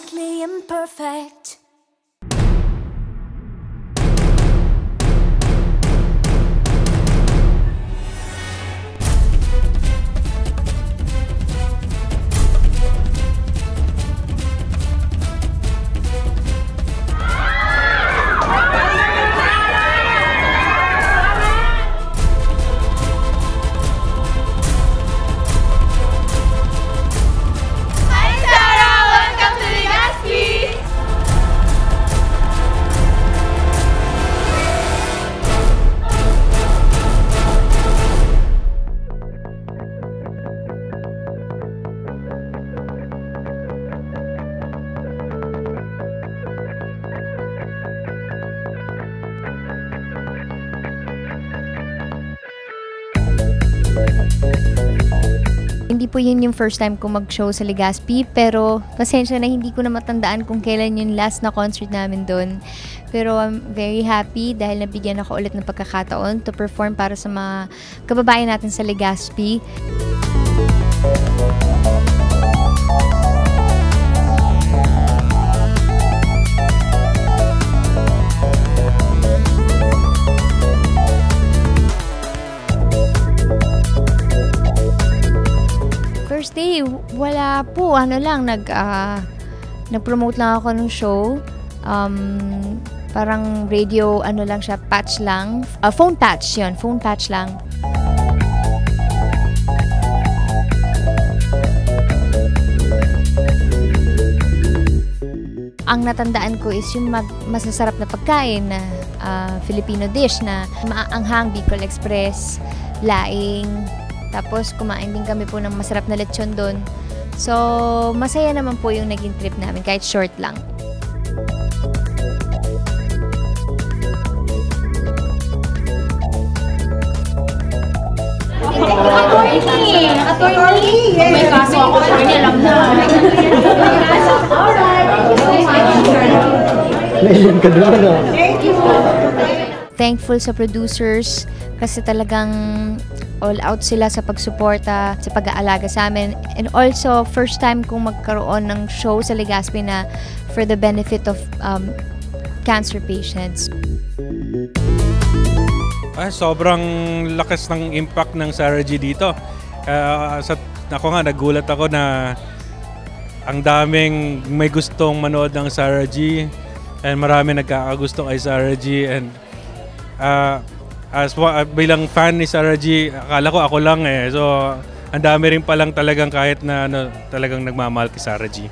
make me imperfect. Hindi po yun yung first time ko mag-show sa Legazpi, pero pasensya na hindi ko na matandaan kung kailan yung last na concert namin doon. Pero I'm very happy dahil nabigyan ako ulit ng pagkakataon to perform para sa mga kababayan natin sa Legazpi. First day, wala po. Nag-promote lang ako ng show. Parang radio, lang siya, patch lang. Phone patch, yun. Phone patch lang. Ang natandaan ko is yung masasarap na pagkain na Filipino dish na maaanghang, Bicol Express, laing. Tapos kumain din kami po ng masarap na lechon doon. So, masaya naman po yung naging trip namin, kahit short lang. Attorney! May kaso ako, attorney, alam na. Thankful sa producers kasi talagang all out sila sa pagsuporta, sa pag-aalaga sa amin. And also, first time kong magkaroon ng show sa Legazpi na for the benefit of cancer patients. Sobrang lakas ng impact ng Sarah G dito. Ako nga, nagulat ako na ang daming may gustong manood ng Sarah G and marami nagkakagusto kay Sarah G. And bilang fan ni Sarah G, akala ko ako lang eh. So, ang dami rin palang talagang kahit na talagang nagmamahal kay Sarah G.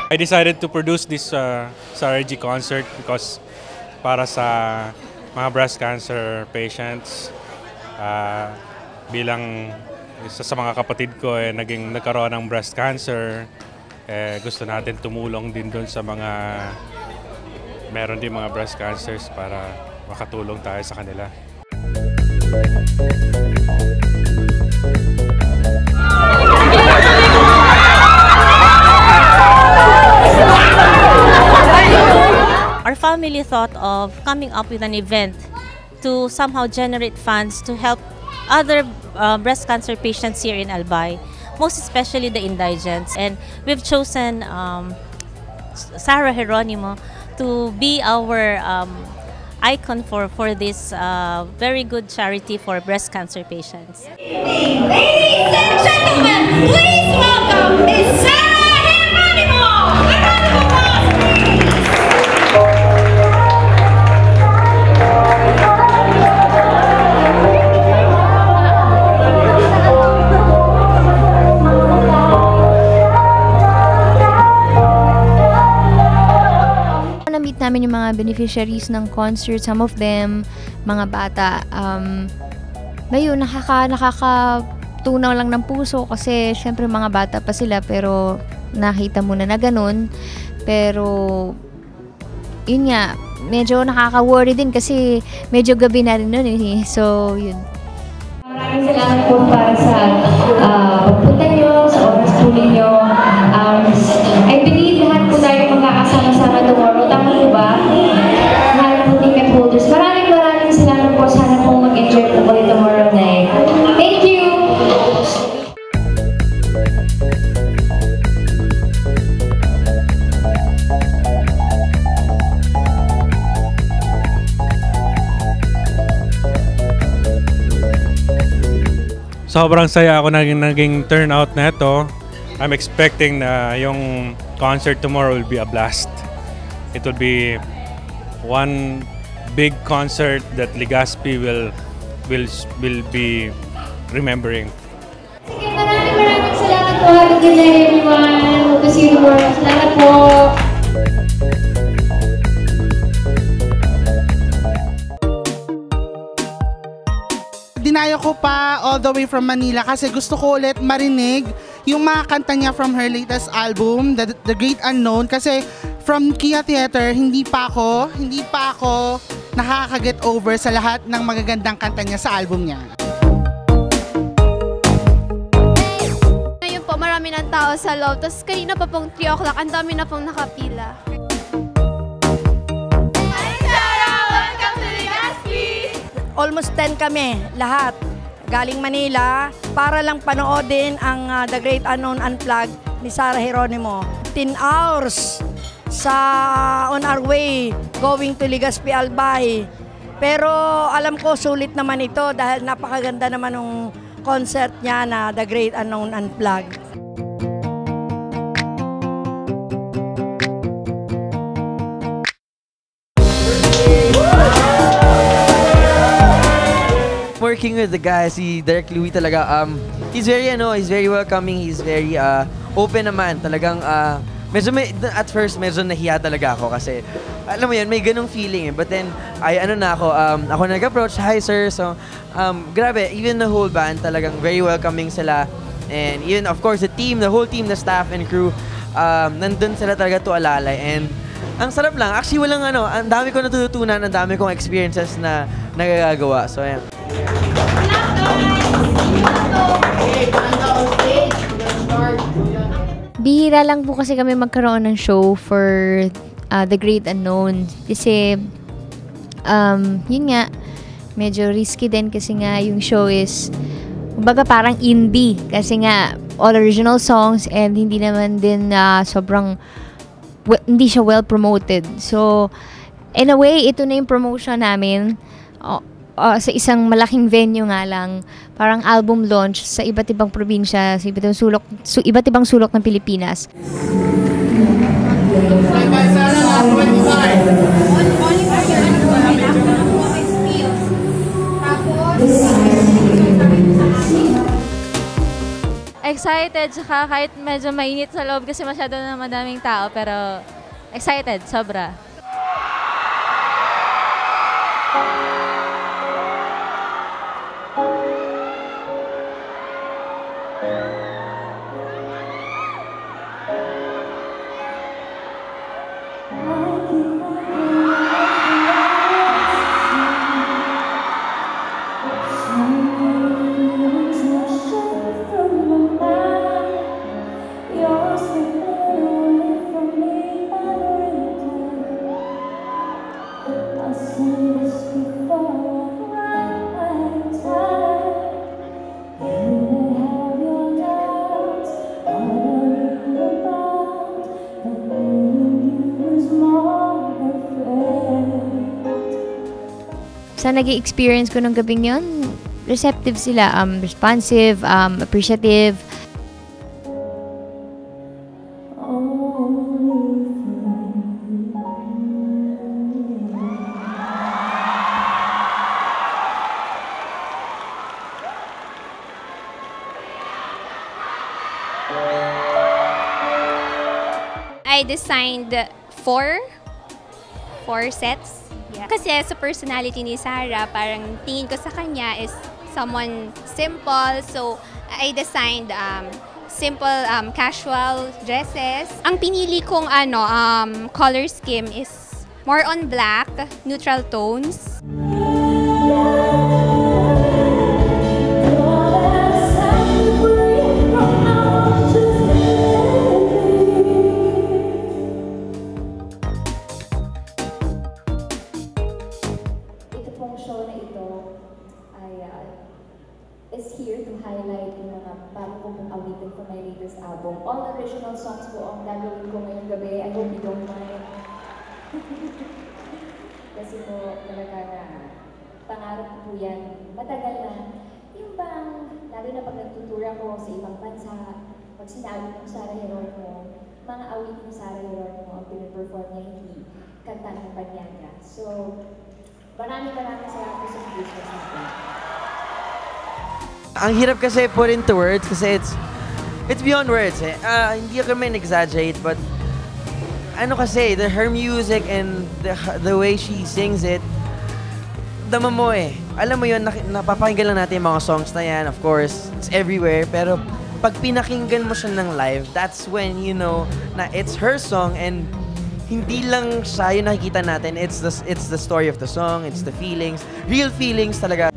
I decided to produce this Sarah G concert because para sa mga breast cancer patients, bilang isa sa mga kapatid ko nagkaroon ng breast cancer, gusto natin tumulong din doon sa mga meron din mga breast cancers para makatulong tayo sa kanila. Our family thought of coming up with an event to somehow generate funds to help other breast cancer patients here in Albay, most especially the indigents. And we've chosen Sarah Geronimo to be our icon for this very good charity for breast cancer patients. Ladies and gentlemen, please welcome Sarah Geronimo! Na-meet namin yung mga beneficiaries ng concert, some of them, mga bata. Ngayon, nakakatunaw lang ng puso kasi syempre mga bata pa sila pero nakita mo na ganun. Pero yun nga, medyo nakaka-worry din kasi medyo gabi na rin nun eh. So, yun. Maraming salamat po para sa pagpunta nyo, sa oras po ninyo. I believe lahat po tayo magkakasama-sama tomorrow. Tama po ba? Lahat po ticket holders. Maraming salamat po. Sana po mag-enjoy po kayo tomorrow night. Thank you! Sobrang saya ako naging turnout na ito. I'm expecting na yung concert tomorrow will be a blast. It will be one big concert that Legazpi will be remembering. Sige, maraming salamat po. Have a good night, everyone. Hope to see you tomorrow. Salamat po. Dinayo ko pa all the way from Manila kasi gusto ko ulit marinig yung mga kanta niya from her latest album, The Great Unknown. Kasi from Kia Theater, hindi pa ako nakaka-get over sa lahat ng magagandang kanta niya sa album niya. Ngayon po, marami ng tao sa loob. Tapos kanina pa pong 3 o'clock, ang dami na pong nakapila. Almost 10 kami, lahat. Galing Manila, para lang panoodin ang The Great Unknown Unplugged ni Sarah Geronimo. 10 hours on our way going to Legazpi Albay. Pero alam ko sulit naman ito dahil napakaganda naman ng concert niya na The Great Unknown Unplugged. Working with the guys, si Derek Louie talaga, he's very welcoming, he's very open naman. Talagang at first medyo nahiya talaga ako kasi alam mo yun, may ganung feeling eh. But then ako nag-approach, hi sir. So grabe, even the whole band talagang very welcoming sila. And even of course the whole team, the staff and crew, nandun sila talaga to alalay. And ang sarap lang. Actually ang dami ko natutunan, ang dami kong experiences na nagagawa. So ayan. Bihira lang po kasi kami magkaroon ng show for The Great Unknown. Kasi, yun nga, medyo risky din kasi nga yung show is, kumbaga parang indie. Kasi nga, all original songs and hindi naman din hindi siya well promoted. So, in a way, ito na yung promotion namin. Sa isang malaking venue nga lang, parang album launch sa iba't ibang probinsya, sa iba't ibang sulok ng Pilipinas. Excited, saka kahit medyo mainit sa loob kasi masyado na madaming tao, pero excited, sobra. Sa nag-experience ko ng gabing yun, receptive sila, responsive, appreciative. I designed four sets. Yeah. Kasi sa personality ni Sarah, parang tingin ko sa kanya is someone simple. So, I designed simple casual dresses. Ang pinili kong color scheme is more on black, neutral tones. Is here to highlight yung mga bago ko pong awitin for my latest album. All original songs po ang gagawin ko ngayong gabi. I hope you don't mind. Kasi po talaga na pangarap ko po yan. Matagal na. Yung bang, lalo na pag nagtutura ko sa ibang bansa, pag sinabi ng Sarah Geronimo, mga awitin ng Sarah Geronimo ang pinaperform niya, hindi kanta ng Panyanga. So, maraming salamat po sa producer natin. Ang hirap kasi put into words kasi it's beyond words eh. Hindi ako may exaggerate but ano kasi, her music and the way she sings it, dama mo eh. Alam mo yun, napapakinggan lang natin yung mga songs na yan, of course, it's everywhere, pero pag pinakinggan mo siya ng live, that's when you know na it's her song and hindi lang siya yung nakikita natin, it's the story of the song, it's the feelings, real feelings talaga.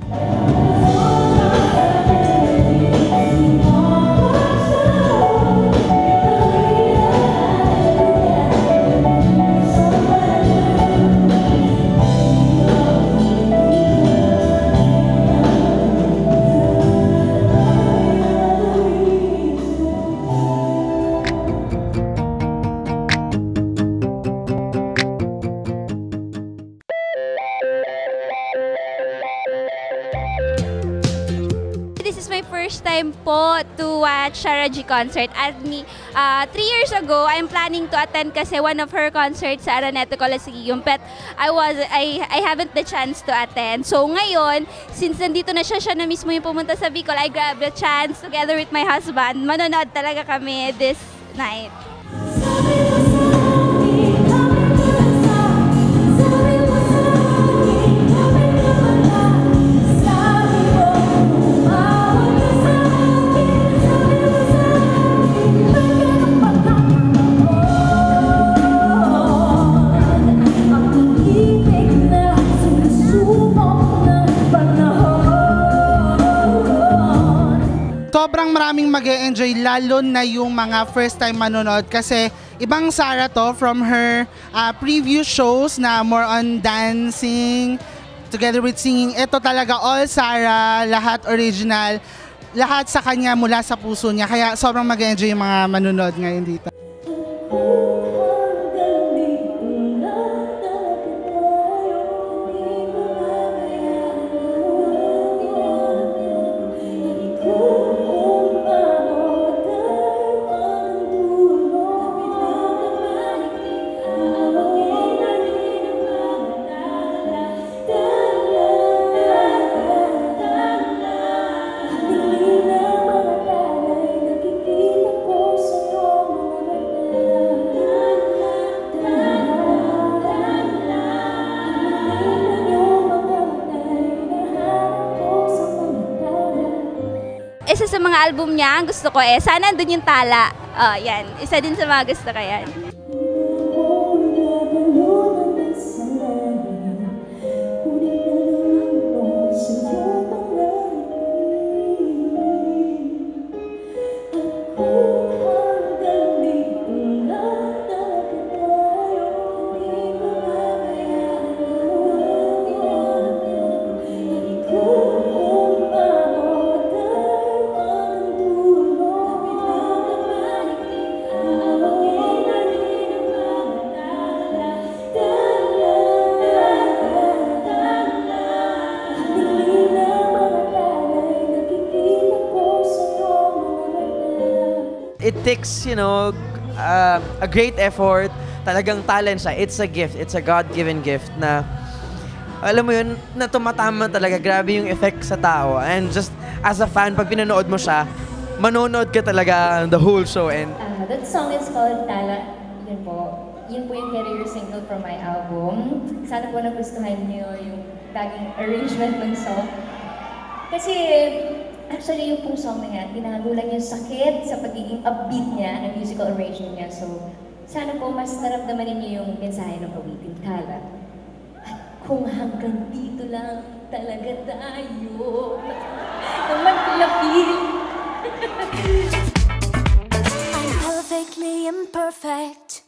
This is my first time po to watch Sarah G concert. At 3 years ago, I'm planning to attend kasi one of her concerts sa Araneta Coliseum. But I haven't the chance to attend. So ngayon, since nandito na siya na mismo yung pumunta sa Bicol, I grabbed the chance together with my husband. Manonood talaga kami this night. Sobrang maraming mag-e-enjoy, lalo na yung mga first time manonood kasi ibang Sarah to from her previous shows na more on dancing together with singing. Ito talaga all Sarah, lahat original, lahat sa kanya mula sa puso niya. Kaya sobrang mag-e-enjoy yung mga manonood ngayon dito. Isa sa mga album niya, ang gusto ko sana andun yung tala. Yan. Isa din sa mga gusto ko yan. It takes, you know, a great effort, talagang talent siya. It's a gift, it's a God-given gift na, alam mo yun, na tumatama talaga, grabe yung effect sa tao. And just as a fan, pag pinanood mo siya, manonood ka talaga the whole show. And that song is called Tala. Yun po yung career single from my album. Sana po nagustuhan niyo yung bagong arrangement ng song. Kasi, actually, yung pong song na yan, tinago lang yung sakit sa pagiging upbeat niya, ng musical arrangement niya. So, Sana po mas naramdaman ninyo yung mensahe ng Awiting Kalat. At kung hanggang dito lang talaga tayo, naman kulapin. I'm perfectly imperfect.